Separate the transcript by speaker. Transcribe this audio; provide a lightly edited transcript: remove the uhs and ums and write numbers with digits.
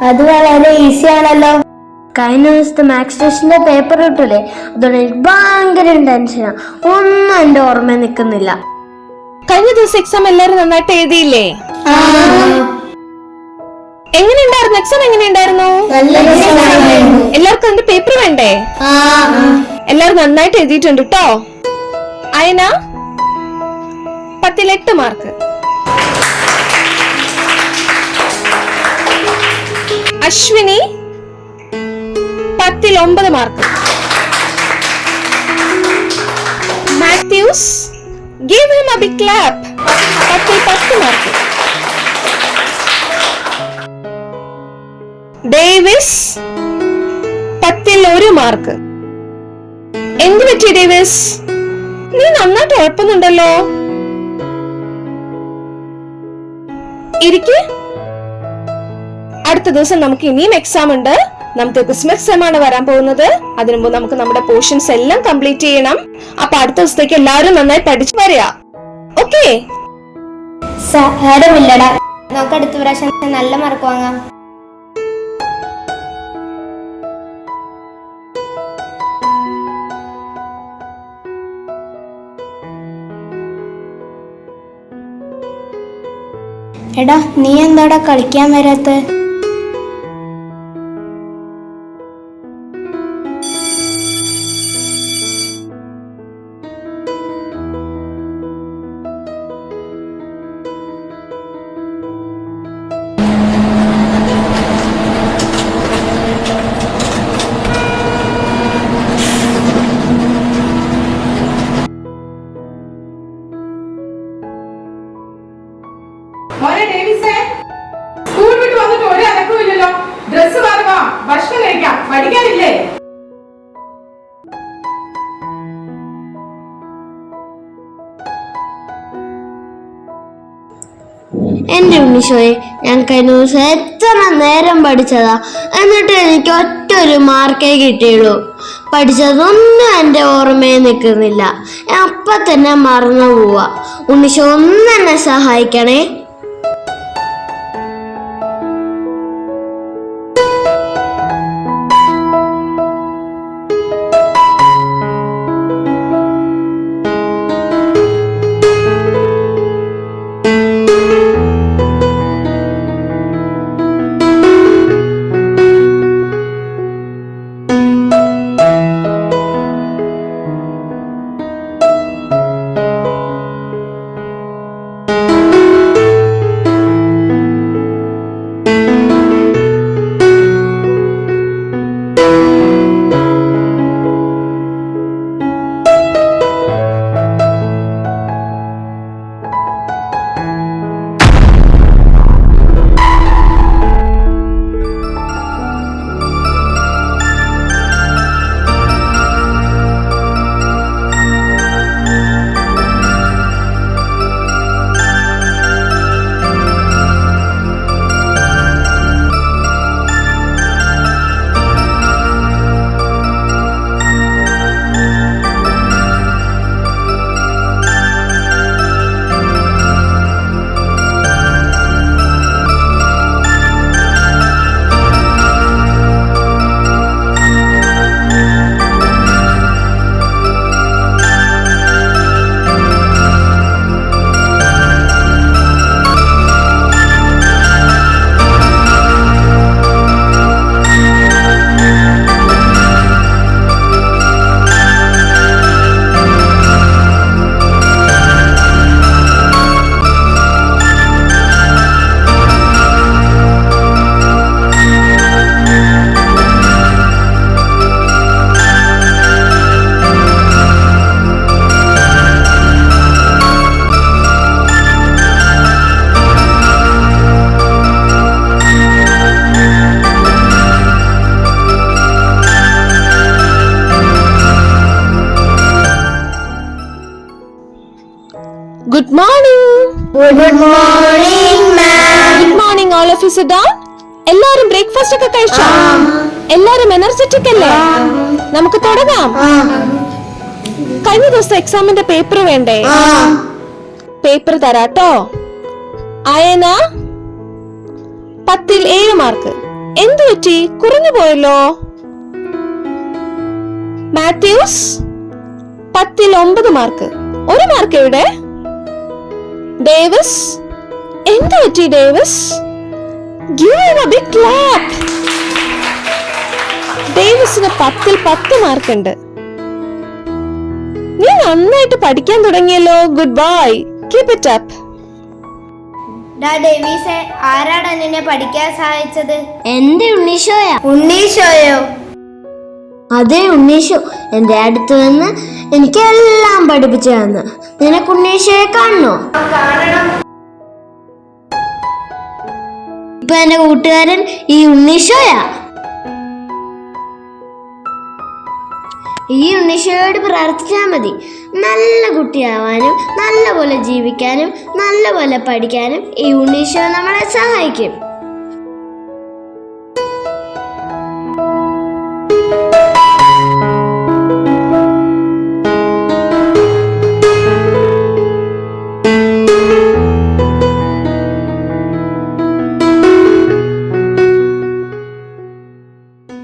Speaker 1: അത് വളരെ ഈസി ആണല്ലോ.
Speaker 2: കഴിഞ്ഞ ദിവസത്തെ മാത്സ് ടെസ്റ്റിന്റെ പേപ്പർ കിട്ടൂലേ, അതുകൊണ്ട് എനിക്ക് ഭയങ്കര ടെൻഷനാ. ഒന്നും എന്റെ ഓർമ്മ നിൽക്കുന്നില്ല.
Speaker 3: കഴിഞ്ഞ ദിവസം എക്സാം എല്ലാരും നന്നായിട്ട് എഴുതിയില്ലേ? എങ്ങനെയുണ്ടായിരുന്നു എക്സാം? എങ്ങനെയുണ്ടായിരുന്നു? എല്ലാവർക്കും അതിന്റെ പേപ്പർ വേണ്ടേ? എല്ലാരും നന്നായിട്ട് എഴുതിയിട്ടുണ്ട് കേട്ടോ. അയന 10ൽ 8 മാർക്ക്. അശ്വിനി 10ൽ 9 mark. Mathews, give him a big clap. 10ൽ 10 മാർക്ക്. ഡേവിസ് 10ൽ 1 മാർക്ക്. എന്ത് പറ്റി ഡേവിസ്? നീ നന്നായിട്ട് ഉഴപ്പുന്നുണ്ടല്ലോ. ഇരിക്ക്. അടുത്ത ദിവസം നമുക്ക് ഇനിയും എക്സാം ഉണ്ട്. നമുക്ക് ക്രിസ്മസ് എക്സാം ആണ് വരാൻ പോകുന്നത്. അതിനു മുമ്പ് നമുക്ക് നമ്മുടെ പോർഷൻസ് എല്ലാം കംപ്ലീറ്റ് ചെയ്യണം. അപ്പൊ അടുത്ത ദിവസത്തേക്ക് എല്ലാവരും നന്നായി പഠിച്ചു വരിക. ഓക്കേ?
Speaker 1: സാരമില്ലടാ, നമുക്ക് അടുത്ത പ്രാവശ്യം നല്ല മാർക്ക് വാങ്ങാം. എടാ, നീ എന്താടാ കളിക്കാൻ വരാത്ത?
Speaker 4: സ്കൂൾ വിട്ട് വന്നിട്ട് ഒരു അനക്കമില്ലല്ലോ. ഡ്രസ് മാറുക, ഭക്ഷണം കഴിക്കാം, പഠിക്കാനില്ലേ?
Speaker 2: എന്റെ ഉണ്ണിശോയെ, ഞാൻ കഴിഞ്ഞ ദിവസം എത്ര നേരം പഠിച്ചതാ, എന്നിട്ട് എനിക്ക് ഒറ്റ ഒരു മാർക്കേ കിട്ടിയുള്ളൂ. പഠിച്ചതൊന്നും എന്റെ ഓർമ്മയിൽ നിൽക്കുന്നില്ല. അപ്പൊ തന്നെ മറന്നു പോവാ. ഉണ്ണിശോ, ഒന്ന് എന്നെ സഹായിക്കണേ.
Speaker 3: Good morning.
Speaker 1: Good morning, ma'am.
Speaker 3: Good morning, all of you. Sit down. എല്ലാരും ബ്രേക്ക്ഫാസ്റ്റ് ഒക്കെ കഴിച്ചോ? എല്ലാരും എനർജറ്റിക് അല്ലേ? നമുക്ക് തുടങ്ങാം. കഴിഞ്ഞ ദിവസത്തെ എക്സാമിന്റെ പേപ്പർ വേണ്ടേ? പേപ്പർ തരാട്ടോ. അയന 10ൽ 7 മാർക്ക്. എന്തു പറ്റി? കുറഞ്ഞു പോയല്ലോ. മാത്യൂസ് 10ൽ 9 മാർക്ക്. 1 മാർക്ക് എവിടെ? ഡേവിസ് എന്തു പറ്റി? Davis, give him a big clap. ഡേവിസിന് 10ൽ 10 മാർക്ക് ഉണ്ട്. നീ നന്നായിട്ട് പഠിക്കാൻ തുടങ്ങിയല്ലോ. Good bye, keep it up.
Speaker 1: ഡേവീസെ, ആരാടാ നിന്നെ പഠിക്കാൻ സഹായിച്ചത്?
Speaker 2: എന്റെ ഉണ്ണീശോയാ.
Speaker 1: ഉണ്ണീശോയോ?
Speaker 2: അതെ, ഉണ്ണീശോ എന്റെ അടുത്ത് വന്ന് എനിക്കെല്ലാം പഠിപ്പിച്ചു തന്നു. നിനക്ക് ഉണ്ണീശോയെ കാണണോ?
Speaker 1: കാണണം.
Speaker 2: ഇപ്പൊ എന്റെ കൂട്ടുകാരൻ ഈ ഉണ്ണീശോയാ. ഈ ഉണ്ണീശോയോട് പ്രാർത്ഥിച്ചാൽ മതി. നല്ല കുട്ടിയാവാനും നല്ലപോലെ ജീവിക്കാനും നല്ലപോലെ പഠിക്കാനും ഈ ഉണ്ണീശോ നമ്മളെ സഹായിക്കും.